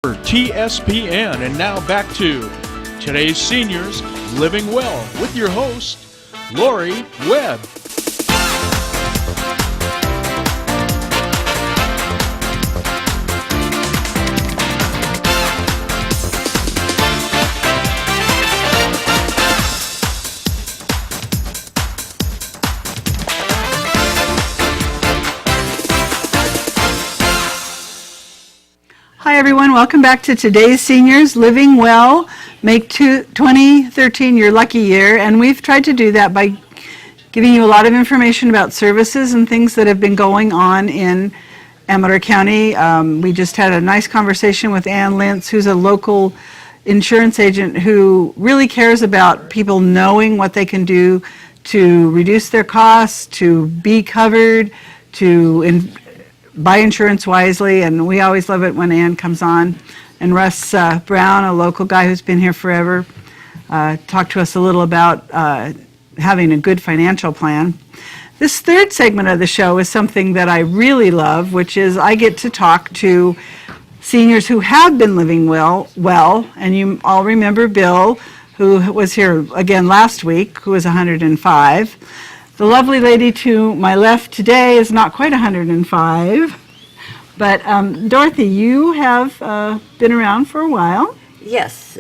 for TSPN. And now back to today's Seniors Living Well with your host, Laurie Webb. Hi everyone, welcome back to today's Seniors Living Well. Make 2013 your lucky year, and we've tried to do that by giving you a lot of information about services and things that have been going on in Amador County. We just had a nice conversation with Ann Lintz, who's a local insurance agent who really cares about people knowing what they can do to reduce their costs, to be covered, to buy insurance wisely, and we always love it when Ann comes on. And Russ Brown, a local guy who's been here forever, talked to us a little about having a good financial plan. This third segment of the show is something that I really love, which is I get to talk to seniors who have been living well, and you all remember Bill, who was here again last week, who was 105. The lovely lady to my left today is not quite 105, but Dorothy, you have been around for a while. Yes,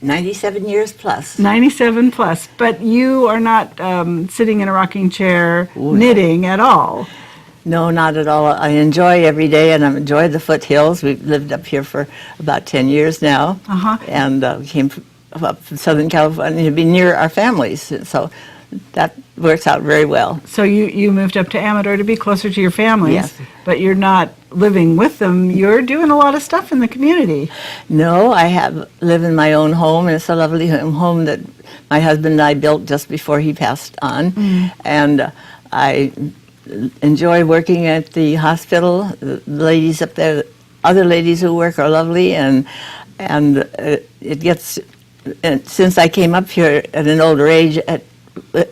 97 years plus. 97 plus, but you are not sitting in a rocking chair knitting at all. No, not at all. I enjoy every day, and I enjoy the foothills. We've lived up here for about 10 years now, and we came up from Southern California to be near our families, so that works out very well. So you moved up to Amador to be closer to your families, yes. But you're not living with them. You're doing a lot of stuff in the community. No, I live in my own home, and it's a lovely home that my husband and I built just before he passed on. And I enjoy working at the hospital. The ladies up there, other ladies who work are lovely, and it gets, and since I came up here at an older age,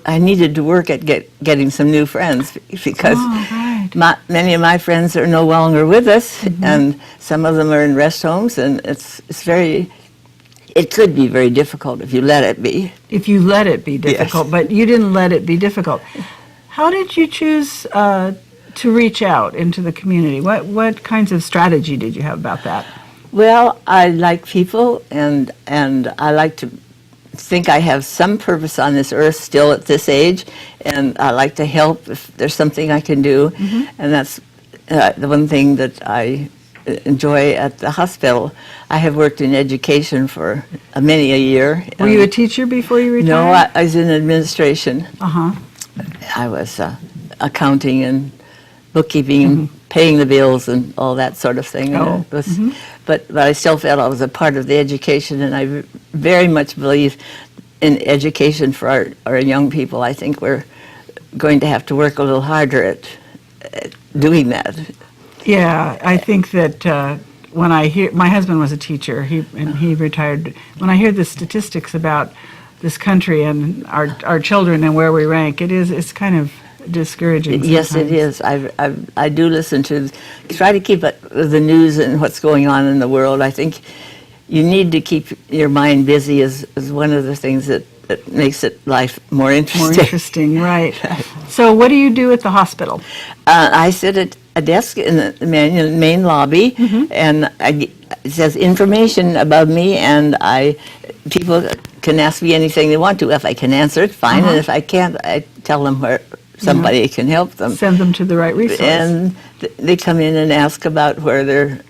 I needed to work at getting some new friends because many of my friends are no longer with us, and some of them are in rest homes, and it could be very difficult if you let it be. If you let it be difficult, yes. But you didn't let it be difficult. How did you choose to reach out into the community? What kinds of strategy did you have about that? Well, I like people, and I like to think I have some purpose on this earth still at this age, and I like to help if there's something I can do, and that's the one thing that I enjoy at the hospital. I have worked in education for many a year. Were you a teacher before you retired? No, I was in administration. I was accounting and bookkeeping, paying the bills and all that sort of thing. But I still felt I was a part of the education, and I very much believe in education for our young people. I think we're going to have to work a little harder at doing that. Yeah, I think that when I hear, my husband was a teacher, he retired. When I hear the statistics about this country and our children and where we rank, it's kind of discouraging sometimes. Yes, it is. I do listen to, try to keep up with the news and what's going on in the world. I think you need to keep your mind busy is one of the things that makes life more interesting. More interesting, right. So what do you do at the hospital? I sit at a desk in the main lobby, and it says information about me, and people can ask me anything they want to. If I can answer it, fine, and if I can't, I tell them where somebody can help them. Send them to the right resource. And they come in and ask about where their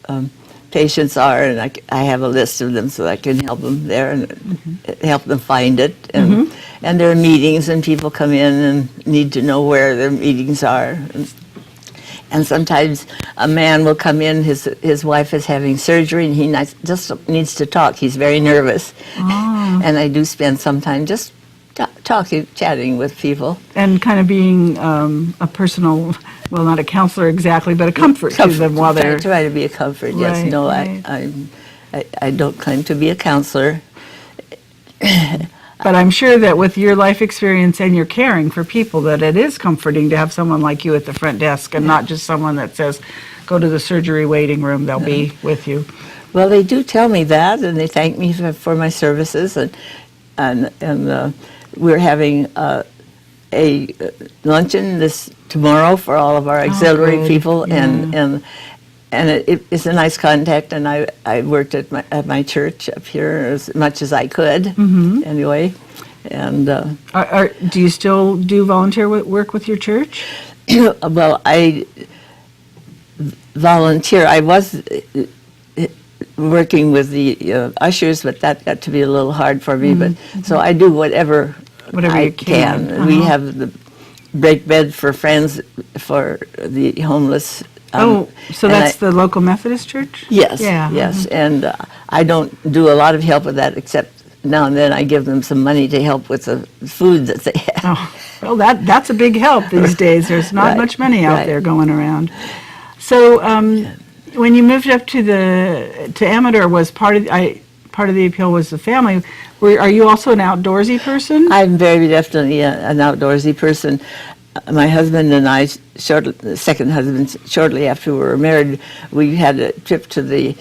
patients are, and I have a list of them so I can help them there and help them find it. And there are meetings, and people come in and need to know where their meetings are. And sometimes a man will come in, his wife is having surgery, and he just needs to talk. He's very nervous. And I do spend some time just chatting with people. And kind of being a personal, well, not a counselor exactly, but a comfort to them while they're... Try to be a comfort, yes. Right, no, right. I don't claim to be a counselor. But I'm sure that with your life experience and your caring for people, that it is comforting to have someone like you at the front desk and not just someone that says, go to the surgery waiting room, they'll be with you. Well, they do tell me that, and they thank me for my services, and we're having a luncheon tomorrow for all of our auxiliary good. people, Yeah. and it's a nice contact. And I worked at my church up here as much as I could, anyway. And Do you still do volunteer work with your church? well, I volunteer. I was working with the ushers, but that got to be a little hard for me. But so I do whatever I you can. We have the break bed for friends for the homeless. So and that's the local Methodist church? Yes, Yeah. yes, and I don't do a lot of help with that, except now and then I give them some money to help with the food that they have. Oh, well, that's a big help these days. There's not Right, much money out right. there going around. So when you moved up to Amador, was part of the appeal was the family. Are you also an outdoorsy person? I'm very definitely an outdoorsy person. My husband and I, the second husband, shortly after we were married, we had a trip to the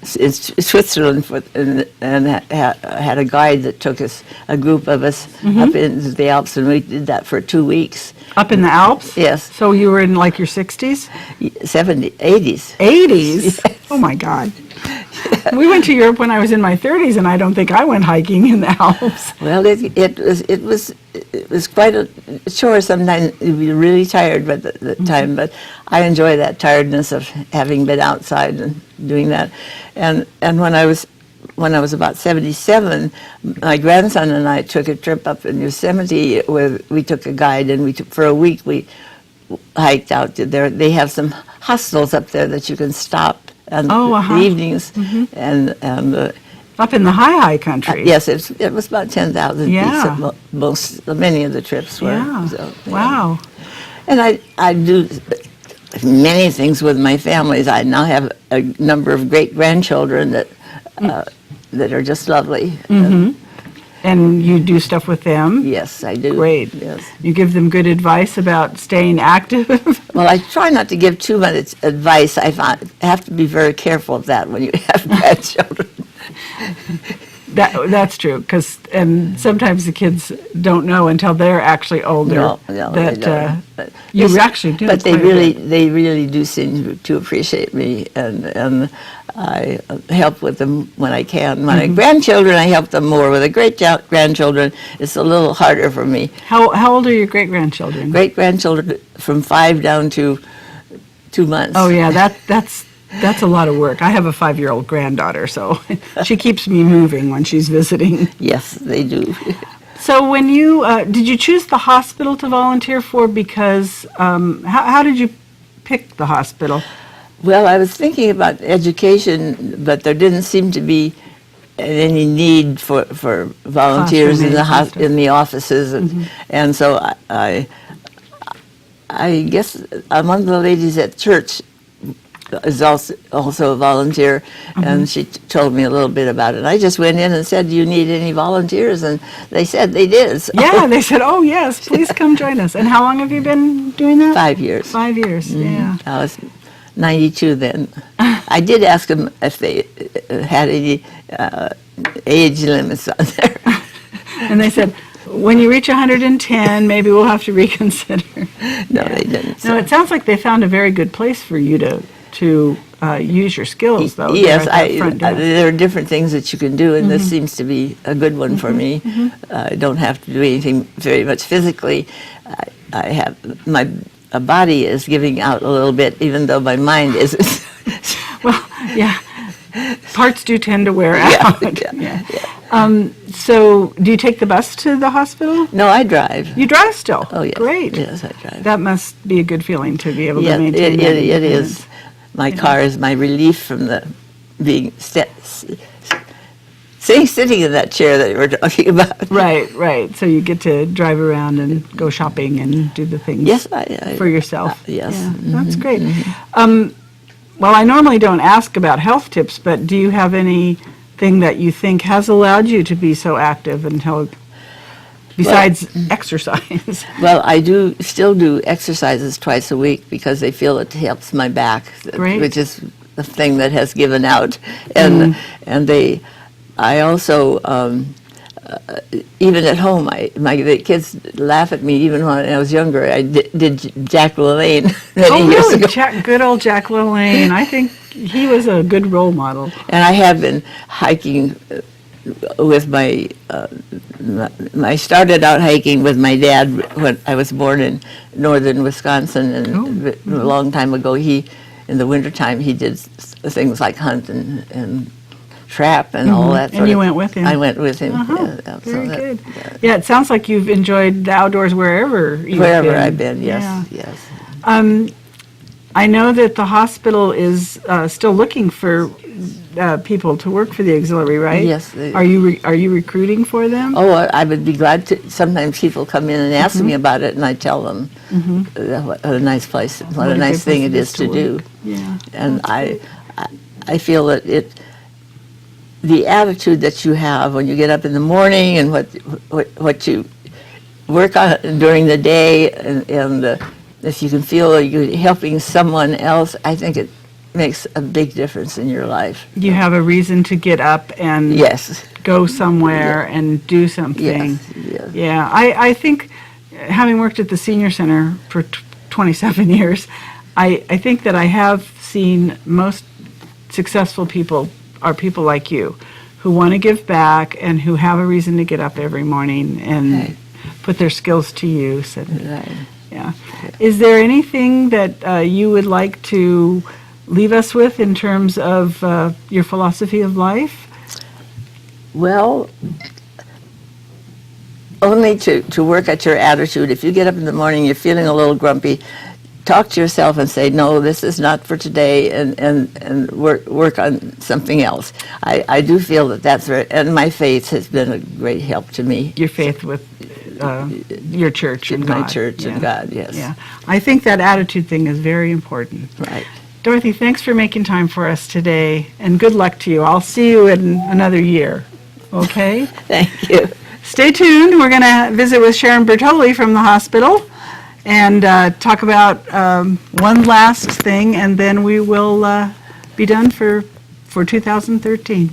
Switzerland and had a guide that took us, a group of us, up into the Alps, and we did that for 2 weeks. Up in the Alps? Yes. So you were in like your 60s? 70s, 80s. 80s? Yes. Oh my God. We went to Europe when I was in my 30s, and I don't think I went hiking in the Alps. Well, it was quite a chore. Sometimes you'd be really tired by the time, but I enjoy that tiredness of having been outside and doing that. And when I was about 77, my grandson and I took a trip up in Yosemite where we took a guide, and for a week we hiked out there. They have some hostels up there that you can stop in the evenings, and Up in the high country. yes, it was about 10,000 Yeah. feet. Many of the trips were. Yeah. So, Wow. And I do many things with my families. I now have a number of great grandchildren that are just lovely. And you do stuff with them? Yes, I do. Great. Yes. You give them good advice about staying active? Well, I try not to give too much advice. I have to be very careful of that when you have grandchildren. That's true, and sometimes the kids don't know until they're actually older No, they that don't. But you yes, actually do. But quite a bit. they really do seem to appreciate me, and I help with them when I can. My grandchildren, I help them more. With the grandchildren, it's a little harder for me. How old are your great grandchildren? Great grandchildren from 5 down to 2 months. Oh yeah, that's a lot of work. I have a 5-year-old granddaughter, so she keeps me moving when she's visiting. Yes, they do. So when you did you choose the hospital to volunteer for? Because how did you pick the hospital? Well, I was thinking about education, but there didn't seem to be any need for volunteers in the offices, and so I guess one of the ladies at church is also a volunteer, and she told me a little bit about it. I just went in and said, "Do you need any volunteers?" And they said they did. So. Yeah, they said, "Oh yes, please come join us." And how long have you been doing that? 5 years. 5 years. Yeah. I was 92 then. I did ask them if they had any age limits on there. And they said, when you reach 110, maybe we'll have to reconsider. No, they didn't. No, it sounds like they found a very good place for you to use your skills, though. Yes, there at that front door. there are different things that you can do, and this seems to be a good one for me. I don't have to do anything very much physically. I have my body is giving out a little bit, even though my mind isn't. Well, yeah, parts do tend to wear out. Yeah. So, do you take the bus to the hospital? No, I drive. You drive still? Oh, yes. Great. Yes, I drive. That must be a good feeling to be able Yeah, to maintain that it is. independence. My car is my relief from the being sitting in that chair that you were talking about. Right. So you get to drive around and go shopping and do the things Yes, for yourself. yes. Yeah, that's great. Well, I normally don't ask about health tips, but do you have anything that you think has allowed you to be so active until? besides exercise? Well, I still do exercises twice a week because they feel it helps my back, Great. which is the thing that has given out. And I also, even at home, the kids laugh at me. Even when I was younger, I did Jack LaLanne many years really? ago. Good old Jack LaLanne. I think he was a good role model. And I have been hiking with I started out hiking with my dad when I was born in northern Wisconsin, and a long time ago, in the wintertime, he did things like hunt and trap and all that. And you went with him? I went with him. Very good. Yeah, it sounds like you've enjoyed the outdoors wherever I've been, yes, yeah. yes. I know that the hospital is still looking for people to work for the auxiliary, right? Yes. Are you recruiting for them? Oh, I would be glad to. Sometimes people come in and ask me about it, and I tell them what a nice place, what a nice thing it is to do. Yeah. And I feel that the attitude that you have when you get up in the morning and what you work on during the day, and if you can feel you're helping someone else, I think it makes a big difference in your life. You have a reason to get up and go somewhere and do something. Yes. Yeah, I think, having worked at the senior center for 27 years, I think that I have seen most successful people are people like you, who want to give back and who have a reason to get up every morning and put their skills to use. And, yeah. Is there anything that you would like to leave us with in terms of your philosophy of life? Well, only to work at your attitude. If you get up in the morning, you're feeling a little grumpy, talk to yourself and say, no, this is not for today, and work on something else. I do feel that's right, and my faith has been a great help to me. Your faith with your church and my God. church and God, yes. Yeah, I think that attitude thing is very important. Right. Dorothy, thanks for making time for us today, and good luck to you. I'll see you in another year, okay? Thank you. Stay tuned. We're going to visit with Sharon Bertoli from the hospital and talk about one last thing, and then we will be done for 2013.